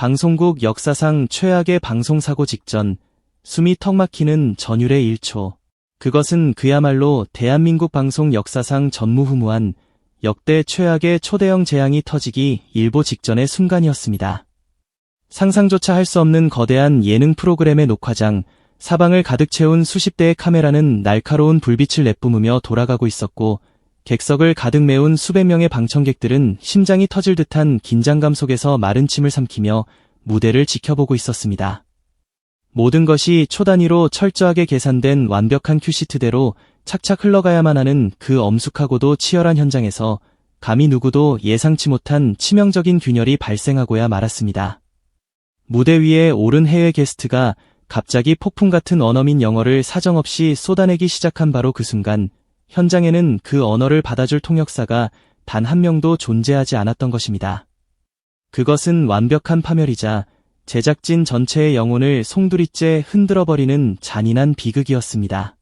방송국 역사상 최악의 방송사고 직전, 숨이 턱 막히는 전율의 1초. 그것은 그야말로 대한민국 방송 역사상 전무후무한 역대 최악의 초대형 재앙이 터지기 일보 직전의 순간이었습니다. 상상조차 할 수 없는 거대한 예능 프로그램의 녹화장, 사방을 가득 채운 수십 대의 카메라는 날카로운 불빛을 내뿜으며 돌아가고 있었고, 객석을 가득 메운 수백 명의 방청객들은 심장이 터질 듯한 긴장감 속에서 마른 침을 삼키며 무대를 지켜보고 있었습니다. 모든 것이 초 단위로 철저하게 계산된 완벽한 큐시트대로 착착 흘러가야만 하는 그 엄숙하고도 치열한 현장에서 감히 누구도 예상치 못한 치명적인 균열이 발생하고야 말았습니다. 무대 위에 오른 해외 게스트가 갑자기 폭풍 같은 원어민 영어를 사정없이 쏟아내기 시작한 바로 그 순간, 현장에는 그 언어를 받아줄 통역사가 단 한 명도 존재하지 않았던 것입니다. 그것은 완벽한 파멸이자 제작진 전체의 영혼을 송두리째 흔들어버리는 잔인한 비극이었습니다.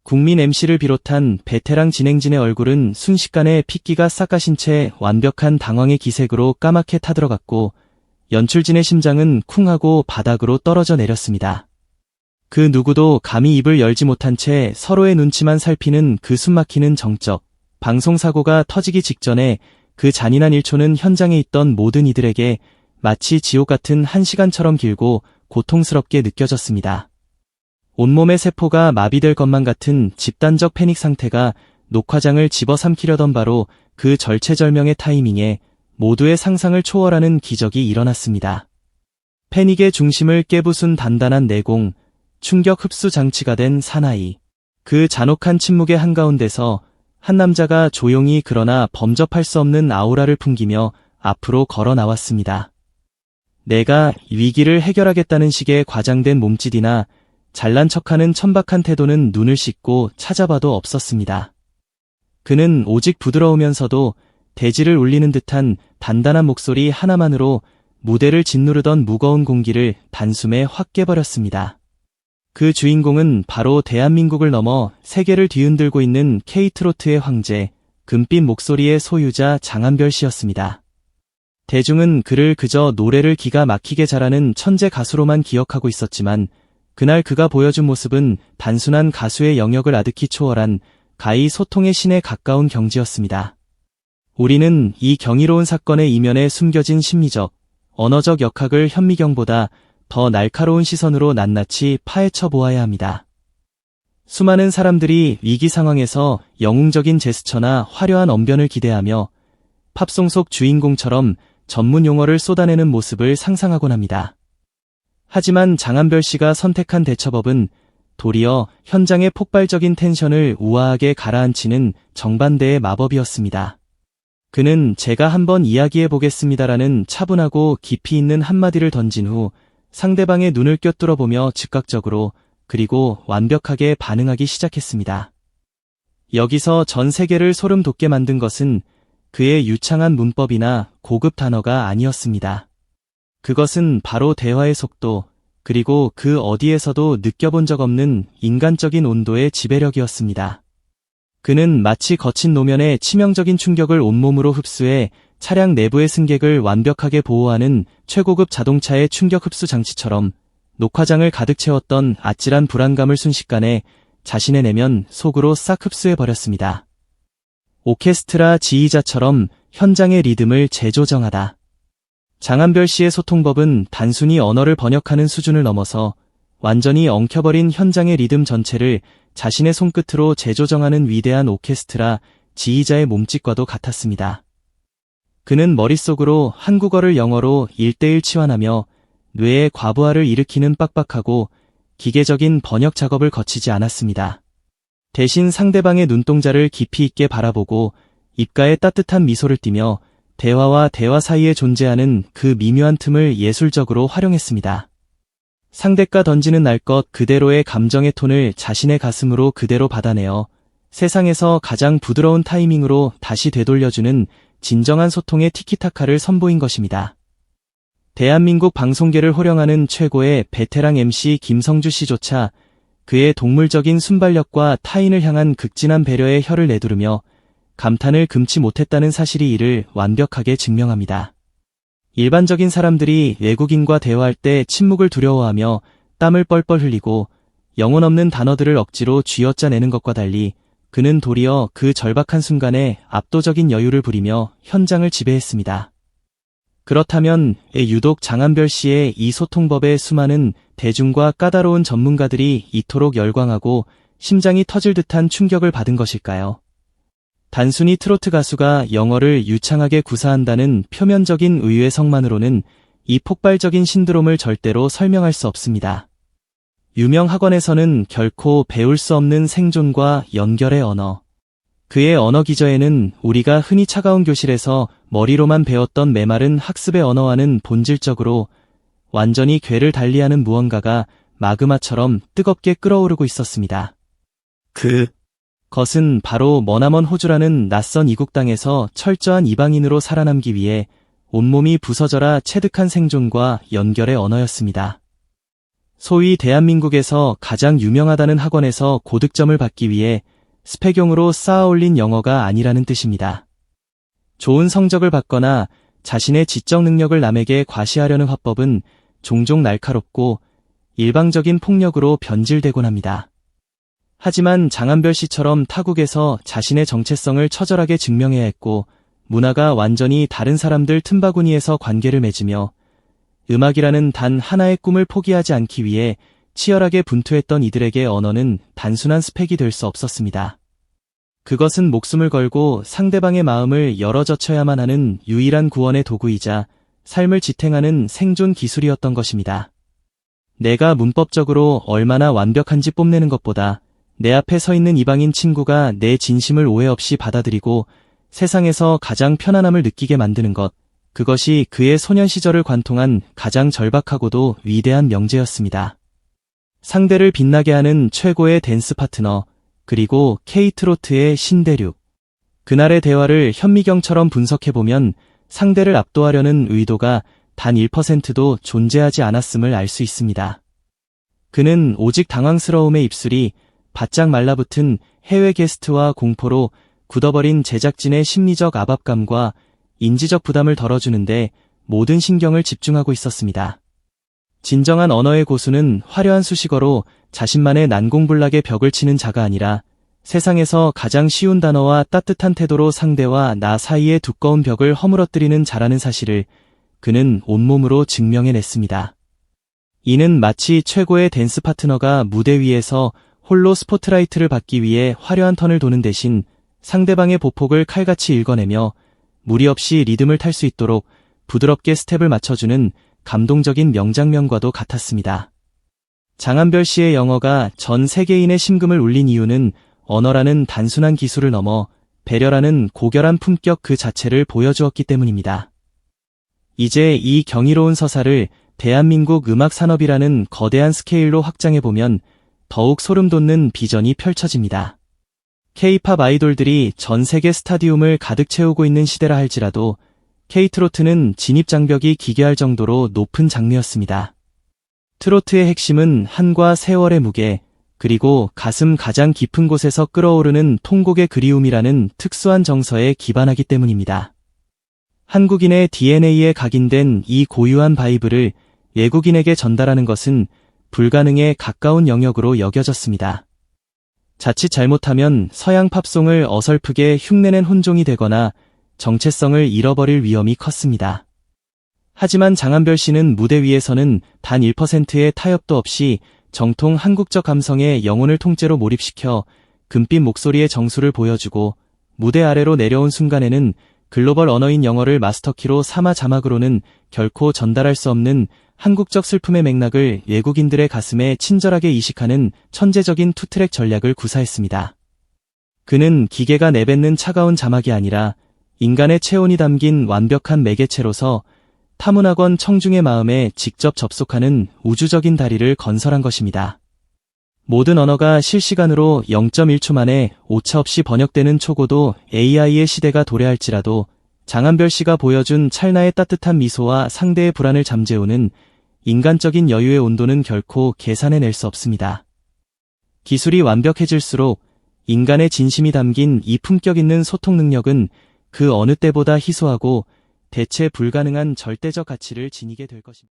국민 MC를 비롯한 베테랑 진행진의 얼굴은 순식간에 핏기가 싹가신 채 완벽한 당황의 기색으로 까맣게 타들어갔고, 연출진의 심장은 쿵 하고 바닥으로 떨어져 내렸습니다. 그 누구도 감히 입을 열지 못한 채 서로의 눈치만 살피는 그 숨막히는 정적, 방송사고가 터지기 직전에 그 잔인한 1초는 현장에 있던 모든 이들에게 마치 지옥 같은 1시간처럼 길고 고통스럽게 느껴졌습니다. 온몸의 세포가 마비될 것만 같은 집단적 패닉 상태가 녹화장을 집어삼키려던 바로 그 절체절명의 타이밍에 모두의 상상을 초월하는 기적이 일어났습니다. 패닉의 중심을 깨부순 단단한 내공, 충격 흡수 장치가 된 사나이. 그 잔혹한 침묵의 한가운데서 한 남자가 조용히 그러나 범접할 수 없는 아우라를 풍기며 앞으로 걸어 나왔습니다. 내가 위기를 해결하겠다는 식의 과장된 몸짓이나 잘난 척하는 천박한 태도는 눈을 씻고 찾아봐도 없었습니다. 그는 오직 부드러우면서도 대지를 울리는 듯한 단단한 목소리 하나만으로 무대를 짓누르던 무거운 공기를 단숨에 확 깨버렸습니다. 그 주인공은 바로 대한민국을 넘어 세계를 뒤흔들고 있는 K트로트의 황제, 금빛 목소리의 소유자 장한별 씨였습니다. 대중은 그를 그저 노래를 기가 막히게 잘하는 천재 가수로만 기억하고 있었지만, 그날 그가 보여준 모습은 단순한 가수의 영역을 아득히 초월한 가히 소통의 신에 가까운 경지였습니다. 우리는 이 경이로운 사건의 이면에 숨겨진 심리적, 언어적 역학을 현미경보다 더 날카로운 시선으로 낱낱이 파헤쳐 보아야 합니다. 수많은 사람들이 위기 상황에서 영웅적인 제스처나 화려한 언변을 기대하며 팝송 속 주인공처럼 전문 용어를 쏟아내는 모습을 상상하곤 합니다. 하지만 장한별 씨가 선택한 대처법은 도리어 현장의 폭발적인 텐션을 우아하게 가라앉히는 정반대의 마법이었습니다. 그는 제가 한번 이야기해 보겠습니다라는 차분하고 깊이 있는 한마디를 던진 후 상대방의 눈을 꿰뚫어보며 즉각적으로 그리고 완벽하게 반응하기 시작했습니다. 여기서 전 세계를 소름 돋게 만든 것은 그의 유창한 문법이나 고급 단어가 아니었습니다. 그것은 바로 대화의 속도, 그리고 그 어디에서도 느껴본 적 없는 인간적인 온도의 지배력이었습니다. 그는 마치 거친 노면에 치명적인 충격을 온몸으로 흡수해 차량 내부의 승객을 완벽하게 보호하는 최고급 자동차의 충격 흡수 장치처럼 녹화장을 가득 채웠던 아찔한 불안감을 순식간에 자신의 내면 속으로 싹 흡수해버렸습니다. 오케스트라 지휘자처럼 현장의 리듬을 재조정하다. 장한별 씨의 소통법은 단순히 언어를 번역하는 수준을 넘어서 완전히 엉켜버린 현장의 리듬 전체를 자신의 손끝으로 재조정하는 위대한 오케스트라 지휘자의 몸짓과도 같았습니다. 그는 머릿속으로 한국어를 영어로 1:1 치환하며 뇌의 과부하를 일으키는 빡빡하고 기계적인 번역 작업을 거치지 않았습니다. 대신 상대방의 눈동자를 깊이 있게 바라보고 입가에 따뜻한 미소를 띠며 대화와 대화 사이에 존재하는 그 미묘한 틈을 예술적으로 활용했습니다. 상대가 던지는 날 것 그대로의 감정의 톤을 자신의 가슴으로 그대로 받아내어 세상에서 가장 부드러운 타이밍으로 다시 되돌려주는 진정한 소통의 티키타카를 선보인 것입니다. 대한민국 방송계를 호령하는 최고의 베테랑 MC 김성주 씨조차 그의 동물적인 순발력과 타인을 향한 극진한 배려에 혀를 내두르며 감탄을 금치 못했다는 사실이 이를 완벽하게 증명합니다. 일반적인 사람들이 외국인과 대화할 때 침묵을 두려워하며 땀을 뻘뻘 흘리고 영혼 없는 단어들을 억지로 쥐어짜내는 것과 달리 그는 도리어 그 절박한 순간에 압도적인 여유를 부리며 현장을 지배했습니다. 그렇다면 유독 장한별 씨의 이 소통법에 수많은 대중과 까다로운 전문가들이 이토록 열광하고 심장이 터질 듯한 충격을 받은 것일까요? 단순히 트로트 가수가 영어를 유창하게 구사한다는 표면적인 의외성만으로는 이 폭발적인 신드롬을 절대로 설명할 수 없습니다. 유명 학원에서는 결코 배울 수 없는 생존과 연결의 언어. 그의 언어 기저에는 우리가 흔히 차가운 교실에서 머리로만 배웠던 메마른 학습의 언어와는 본질적으로 완전히 궤를 달리하는 무언가가 마그마처럼 뜨겁게 끓어오르고 있었습니다. 그것은 바로 머나먼 호주라는 낯선 이국 땅에서 철저한 이방인으로 살아남기 위해 온몸이 부서져라 체득한 생존과 연결의 언어였습니다. 소위 대한민국에서 가장 유명하다는 학원에서 고득점을 받기 위해 스펙용으로 쌓아올린 영어가 아니라는 뜻입니다. 좋은 성적을 받거나 자신의 지적 능력을 남에게 과시하려는 화법은 종종 날카롭고 일방적인 폭력으로 변질되곤 합니다. 하지만 장한별 씨처럼 타국에서 자신의 정체성을 처절하게 증명해야 했고 문화가 완전히 다른 사람들 틈바구니에서 관계를 맺으며 음악이라는 단 하나의 꿈을 포기하지 않기 위해 치열하게 분투했던 이들에게 언어는 단순한 스펙이 될 수 없었습니다. 그것은 목숨을 걸고 상대방의 마음을 열어젖혀야만 하는 유일한 구원의 도구이자 삶을 지탱하는 생존 기술이었던 것입니다. 내가 문법적으로 얼마나 완벽한지 뽐내는 것보다 내 앞에 서 있는 이방인 친구가 내 진심을 오해 없이 받아들이고 세상에서 가장 편안함을 느끼게 만드는 것, 그것이 그의 소년 시절을 관통한 가장 절박하고도 위대한 명제였습니다. 상대를 빛나게 하는 최고의 댄스 파트너, 그리고 K-트로트의 신대륙. 그날의 대화를 현미경처럼 분석해보면 상대를 압도하려는 의도가 단 1%도 존재하지 않았음을 알 수 있습니다. 그는 오직 당황스러움의 입술이 바짝 말라붙은 해외 게스트와 공포로 굳어버린 제작진의 심리적 압압감과 인지적 부담을 덜어주는데 모든 신경을 집중하고 있었습니다. 진정한 언어의 고수는 화려한 수식어로 자신만의 난공불락의 벽을 치는 자가 아니라 세상에서 가장 쉬운 단어와 따뜻한 태도로 상대와 나 사이의 두꺼운 벽을 허물어뜨리는 자라는 사실을 그는 온몸으로 증명해냈습니다. 이는 마치 최고의 댄스 파트너가 무대 위에서 홀로 스포트라이트를 받기 위해 화려한 턴을 도는 대신 상대방의 보폭을 칼같이 읽어내며 무리 없이 리듬을 탈 수 있도록 부드럽게 스텝을 맞춰주는 감동적인 명장면과도 같았습니다. 장한별 씨의 영어가 전 세계인의 심금을 울린 이유는 언어라는 단순한 기술을 넘어 배려라는 고결한 품격 그 자체를 보여주었기 때문입니다. 이제 이 경이로운 서사를 대한민국 음악 산업이라는 거대한 스케일로 확장해보면 더욱 소름 돋는 비전이 펼쳐집니다. K-팝 아이돌들이 전 세계 스타디움을 가득 채우고 있는 시대라 할지라도 K-트로트는 진입 장벽이 기괴할 정도로 높은 장르였습니다. 트로트의 핵심은 한과 세월의 무게, 그리고 가슴 가장 깊은 곳에서 끓어오르는 통곡의 그리움이라는 특수한 정서에 기반하기 때문입니다. 한국인의 DNA에 각인된 이 고유한 바이브를 외국인에게 전달하는 것은 불가능에 가까운 영역으로 여겨졌습니다. 자칫 잘못하면 서양 팝송을 어설프게 흉내낸 혼종이 되거나 정체성을 잃어버릴 위험이 컸습니다. 하지만 장한별 씨는 무대 위에서는 단 1%의 타협도 없이 정통 한국적 감성의 영혼을 통째로 몰입시켜 금빛 목소리의 정수를 보여주고 무대 아래로 내려온 순간에는 글로벌 언어인 영어를 마스터키로 삼아 자막으로는 결코 전달할 수 없는 한국적 슬픔의 맥락을 외국인들의 가슴에 친절하게 이식하는 천재적인 투트랙 전략을 구사했습니다. 그는 기계가 내뱉는 차가운 자막이 아니라 인간의 체온이 담긴 완벽한 매개체로서 타문학원 청중의 마음에 직접 접속하는 우주적인 다리를 건설한 것입니다. 모든 언어가 실시간으로 0.1초 만에 오차없이 번역되는 초고도 AI의 시대가 도래할지라도 장한별 씨가 보여준 찰나의 따뜻한 미소와 상대의 불안을 잠재우는 인간적인 여유의 온도는 결코 계산해낼 수 없습니다. 기술이 완벽해질수록 인간의 진심이 담긴 이 품격 있는 소통 능력은 그 어느 때보다 희소하고 대체 불가능한 절대적 가치를 지니게 될 것입니다.